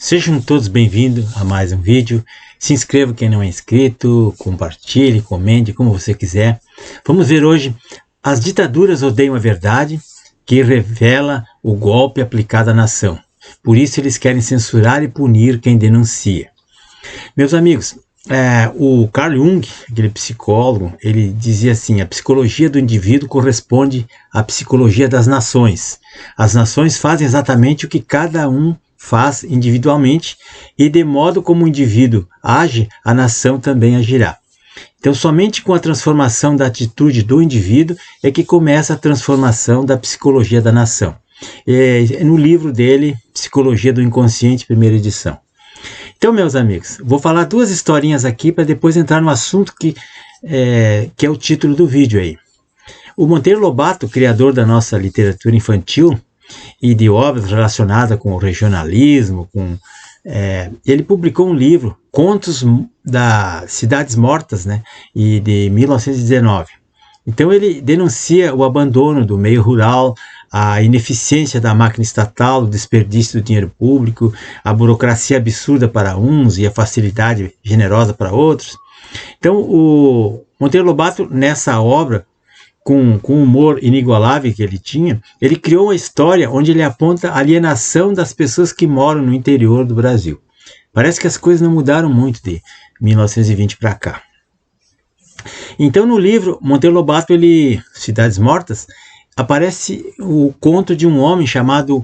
Sejam todos bem-vindos a mais um vídeo. Se inscreva quem não é inscrito, compartilhe, comente, como você quiser. Vamos ver hoje as ditaduras odeiam a verdade, que revela o golpe aplicado à nação. Por isso eles querem censurar e punir quem denuncia. Meus amigos, o Carl Jung, aquele psicólogo, ele dizia assim: a psicologia do indivíduo corresponde à psicologia das nações. As nações fazem exatamente o que cada um faz individualmente, e de modo como o indivíduo age, a nação também agirá. Então, somente com a transformação da atitude do indivíduo é que começa a transformação da psicologia da nação. No livro dele, Psicologia do Inconsciente, primeira edição. Então, meus amigos, vou falar duas historinhas aqui para depois entrar no assunto que é o título do vídeo aí. O Monteiro Lobato, criador da nossa literatura infantil e de obras relacionadas com o regionalismo, ele publicou um livro, Contos das Cidades Mortas, né, e de 1919. Então ele denuncia o abandono do meio rural, a ineficiência da máquina estatal, o desperdício do dinheiro público, a burocracia absurda para uns e a facilidade generosa para outros. Então o Monteiro Lobato, nessa obra, com o humor inigualável que ele tinha, ele criou uma história onde ele aponta a alienação das pessoas que moram no interior do Brasil. Parece que as coisas não mudaram muito de 1920 para cá. Então, no livro Monteiro Lobato, Cidades Mortas, aparece o conto de um homem chamado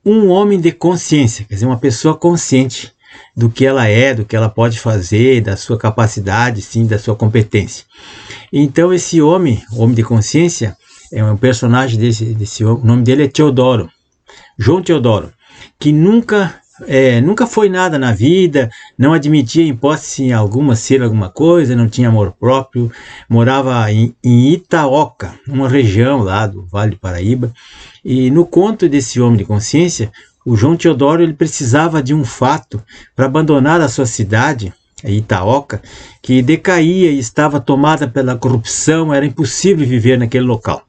Um Homem de Consciência, quer dizer, uma pessoa consciente do que ela é, do que ela pode fazer, da sua capacidade, sim, da sua competência. Então esse homem de consciência, é um personagem desse homem, o nome dele é Teodoro, João Teodoro, que nunca foi nada na vida, não admitia em hipótese alguma ser alguma coisa, não tinha amor próprio, morava em Itaoca, uma região lá do Vale do Paraíba, e no conto desse homem de consciência, o João Teodoro ele precisava de um fato para abandonar a sua cidade, Itaoca, que decaía e estava tomada pela corrupção, era impossível viver naquele local.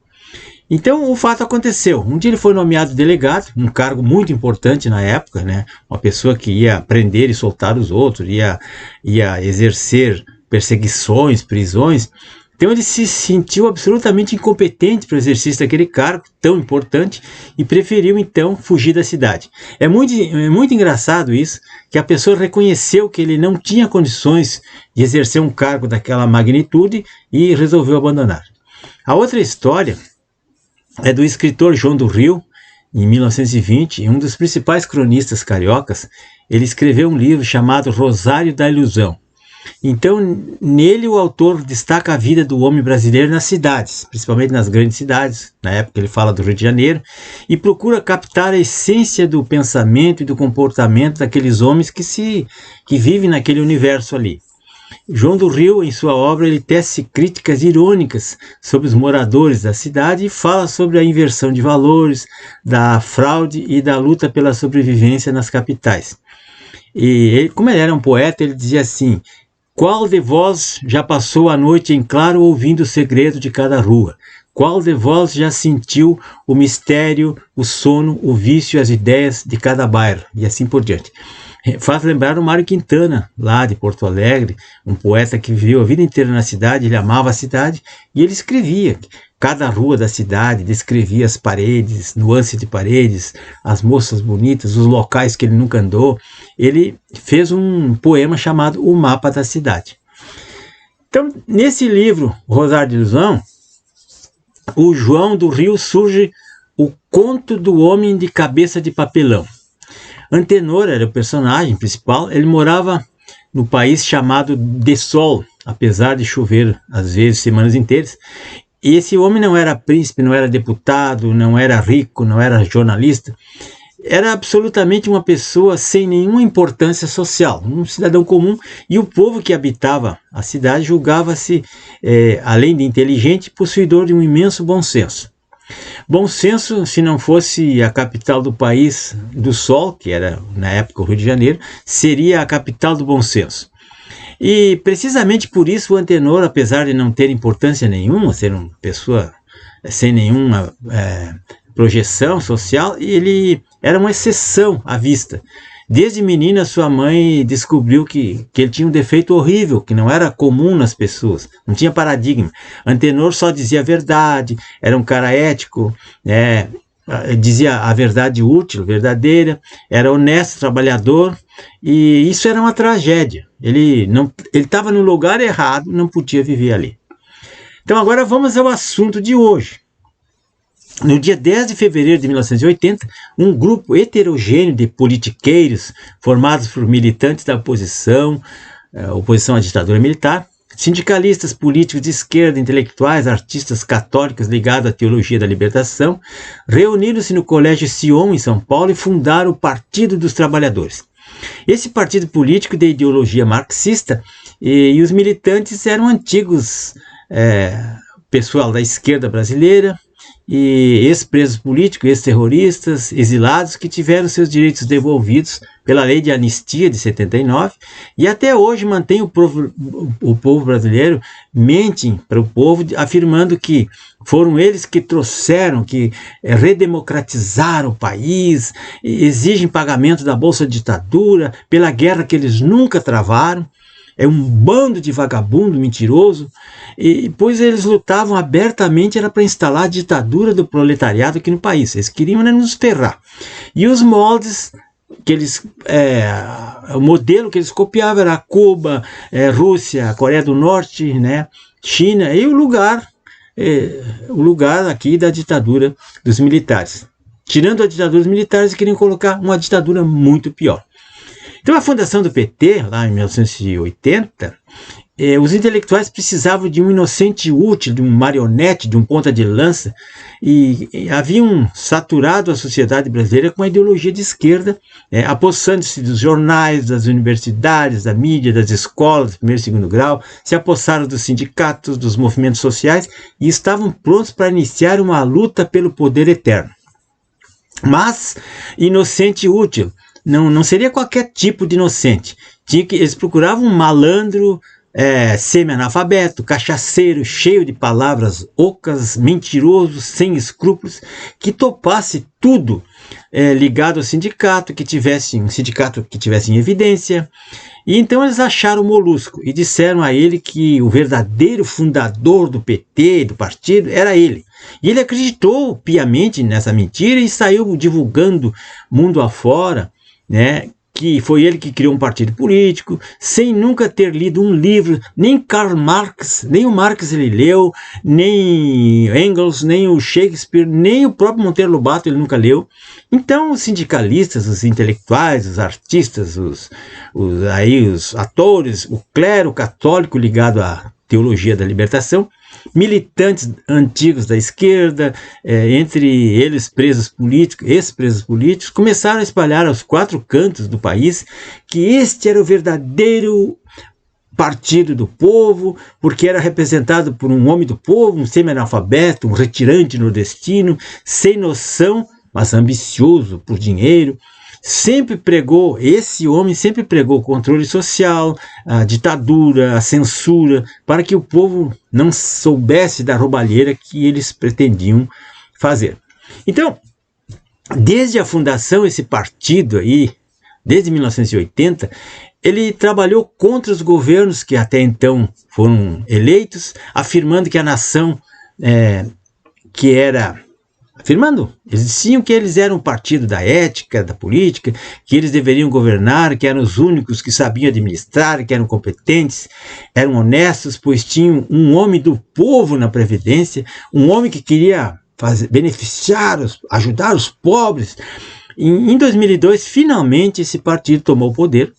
Então o fato aconteceu. Um dia ele foi nomeado delegado, um cargo muito importante na época, né? Uma pessoa que ia prender e soltar os outros, ia exercer perseguições, prisões. Então ele se sentiu absolutamente incompetente para o exercício daquele cargo tão importante e preferiu então fugir da cidade. É muito engraçado isso, que a pessoa reconheceu que ele não tinha condições de exercer um cargo daquela magnitude e resolveu abandonar. A outra história é do escritor João do Rio, em 1920, um dos principais cronistas cariocas. Ele escreveu um livro chamado Rosário da Ilusão. Então, nele o autor destaca a vida do homem brasileiro nas cidades, principalmente nas grandes cidades. Na época ele fala do Rio de Janeiro, e procura captar a essência do pensamento e do comportamento daqueles homens que vivem naquele universo ali. João do Rio, em sua obra, ele tece críticas irônicas sobre os moradores da cidade e fala sobre a inversão de valores, da fraude e da luta pela sobrevivência nas capitais. E como ele era um poeta, ele dizia assim: qual de vós já passou a noite em claro ouvindo o segredo de cada rua? Qual de vós já sentiu o mistério, o sono, o vício e as ideias de cada bairro? E assim por diante. Faz lembrar o Mário Quintana, lá de Porto Alegre, um poeta que viveu a vida inteira na cidade, ele amava a cidade, e ele escrevia cada rua da cidade, descrevia as paredes, nuances de paredes, as moças bonitas, os locais que ele nunca andou. Ele fez um poema chamado O Mapa da Cidade. Então, nesse livro, Rosário da Ilusão, o João do Rio surge o conto do homem de cabeça de papelão. Antenor era o personagem principal, ele morava no país chamado de Sol, apesar de chover às vezes semanas inteiras. E esse homem não era príncipe, não era deputado, não era rico, não era jornalista. Era absolutamente uma pessoa sem nenhuma importância social, um cidadão comum, e o povo que habitava a cidade julgava-se, além de inteligente, possuidor de um imenso bom senso. Bom senso, se não fosse a capital do país do Sol, que era na época o Rio de Janeiro, seria a capital do bom senso. E precisamente por isso o Antenor, apesar de não ter importância nenhuma, ser uma pessoa sem nenhuma projeção social, ele era uma exceção à vista. Desde menina, sua mãe descobriu que ele tinha um defeito horrível, que não era comum nas pessoas, não tinha paradigma. Antenor só dizia a verdade, era um cara ético, dizia a verdade útil, verdadeira, era honesto, trabalhador, e isso era uma tragédia. Ele estava no lugar errado, não podia viver ali. Então agora vamos ao assunto de hoje. No dia 10 de fevereiro de 1980, um grupo heterogêneo de politiqueiros, formados por militantes da oposição à ditadura militar, sindicalistas, políticos de esquerda, intelectuais, artistas católicos ligados à teologia da libertação, reuniram-se no Colégio Sion, em São Paulo, e fundaram o Partido dos Trabalhadores. Esse partido político de ideologia marxista, e os militantes eram antigos pessoal da esquerda brasileira, e ex-presos políticos, ex-terroristas, exilados que tiveram seus direitos devolvidos pela lei de anistia de 79 e até hoje mantém o povo brasileiro, mentem para o povo afirmando que foram eles que trouxeram, que redemocratizaram o país, exigem pagamento da Bolsa Ditadura pela guerra que eles nunca travaram. É um bando de vagabundo mentiroso, e pois eles lutavam abertamente era para instalar a ditadura do proletariado aqui no país. Eles queriam nos ferrar. E os moldes que eles, o modelo que eles copiavam era Cuba, Rússia, Coreia do Norte, China, e o lugar aqui da ditadura dos militares. Tirando a ditadura dos militares, eles queriam colocar uma ditadura muito pior. Então, a fundação do PT, lá em 1980, os intelectuais precisavam de um inocente útil, de um marionete, de um ponta de lança, e haviam saturado a sociedade brasileira com a ideologia de esquerda, apossando-se dos jornais, das universidades, da mídia, das escolas de primeiro e segundo grau, se apossaram dos sindicatos, dos movimentos sociais, e estavam prontos para iniciar uma luta pelo poder eterno. Mas, inocente útil, não seria qualquer tipo de inocente. Eles procuravam um malandro, semi-analfabeto, cachaceiro, cheio de palavras ocas, mentiroso, sem escrúpulos, que topasse tudo ligado ao sindicato, um sindicato que tivesse em evidência. E então eles acharam o Molusco e disseram a ele que o verdadeiro fundador do PT, do partido, era ele. E ele acreditou piamente nessa mentira e saiu divulgando mundo afora, que foi ele que criou um partido político, sem nunca ter lido um livro, nem Karl Marx, nem o Marx ele leu, nem Engels, nem o Shakespeare, nem o próprio Monteiro Lobato ele nunca leu. Então os sindicalistas, os intelectuais, os artistas, os atores, o clero católico ligado à teologia da libertação, militantes antigos da esquerda, entre eles ex-presos políticos, começaram a espalhar aos quatro cantos do país que este era o verdadeiro partido do povo, porque era representado por um homem do povo, um semi-analfabeto, um retirante nordestino, sem noção, mas ambicioso por dinheiro. Esse homem sempre pregou o controle social, a ditadura, a censura, para que o povo não soubesse da roubalheira que eles pretendiam fazer. Então, desde a fundação, esse partido aí, desde 1980, ele trabalhou contra os governos que até então foram eleitos, afirmando que a nação eles diziam que eles eram um partido da ética, da política, que eles deveriam governar, que eram os únicos que sabiam administrar, que eram competentes, eram honestos, pois tinham um homem do povo na Previdência, um homem que queria beneficiar, ajudar os pobres. Em 2002, finalmente, esse partido tomou o poder,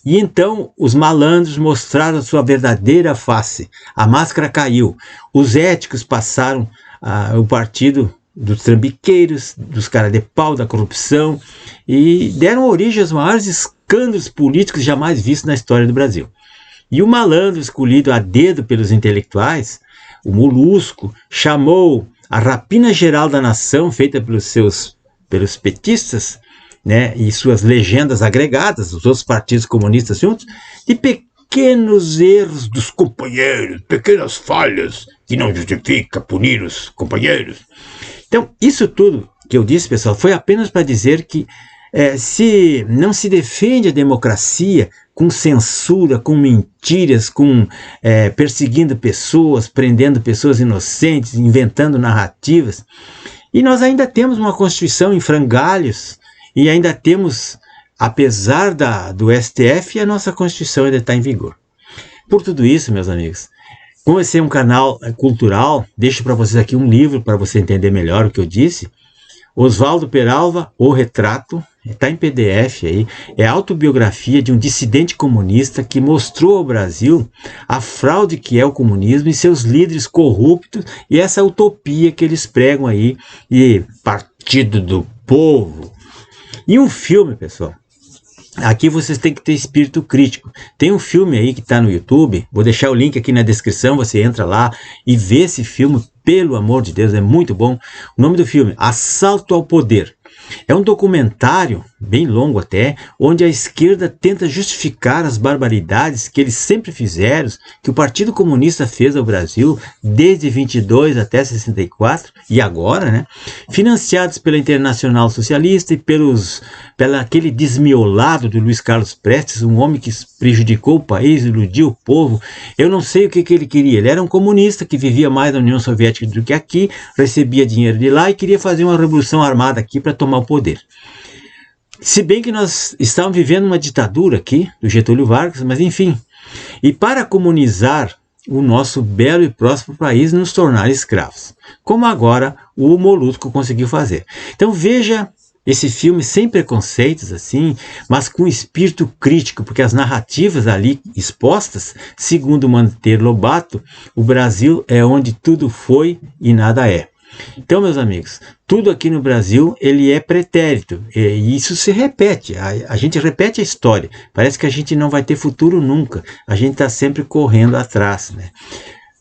e então os malandros mostraram a sua verdadeira face. A máscara caiu, os éticos passaram o partido dos trambiqueiros, dos caras de pau, da corrupção, e deram origem aos maiores escândalos políticos jamais vistos na história do Brasil. E o malandro escolhido a dedo pelos intelectuais, o Molusco, chamou a rapina geral da nação, feita pelos petistas, e suas legendas agregadas, os outros partidos comunistas juntos, de pequenos erros dos companheiros, pequenas falhas, que não justifica punir os companheiros. Então, isso tudo que eu disse, pessoal, foi apenas para dizer que se não se defende a democracia com censura, com mentiras, com perseguindo pessoas, prendendo pessoas inocentes, inventando narrativas. E nós ainda temos uma Constituição em frangalhos, e ainda temos, apesar do STF, a nossa Constituição ainda está em vigor. Por tudo isso, meus amigos, como esse é um canal cultural, deixo para vocês aqui um livro para você entender melhor o que eu disse. Oswaldo Peralva, O Retrato, está em PDF aí, é a autobiografia de um dissidente comunista que mostrou ao Brasil a fraude que é o comunismo e seus líderes corruptos e essa utopia que eles pregam aí, e Partido do Povo. E um filme, pessoal, aqui vocês têm que ter espírito crítico. Tem um filme aí que está no YouTube, vou deixar o link aqui na descrição, você entra lá e vê esse filme, pelo amor de Deus, é muito bom. O nome do filme, Assalto ao Poder. É um documentário, bem longo até, onde a esquerda tenta justificar as barbaridades que eles sempre fizeram, que o Partido Comunista fez ao Brasil, desde 22 até 64, e agora, né? Financiados pela Internacional Socialista e pelo aquele desmiolado do Luiz Carlos Prestes, um homem que prejudicou o país, iludiu o povo. Eu não sei o que ele queria. Ele era um comunista que vivia mais na União Soviética do que aqui, recebia dinheiro de lá e queria fazer uma revolução armada aqui para tomar o poder. Se bem que nós estamos vivendo uma ditadura aqui, do Getúlio Vargas, mas enfim. E para comunizar o nosso belo e próspero país, nos tornar escravos. Como agora o Molusco conseguiu fazer. Então veja esse filme sem preconceitos, assim, mas com espírito crítico, porque as narrativas ali expostas, segundo Monteiro Lobato, o Brasil é onde tudo foi e nada é. Então, meus amigos, tudo aqui no Brasil ele é pretérito, e isso se repete, a gente repete a história, parece que a gente não vai ter futuro nunca, a gente está sempre correndo atrás, né?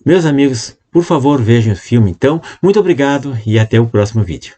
Meus amigos, por favor, vejam o filme então, muito obrigado e até o próximo vídeo.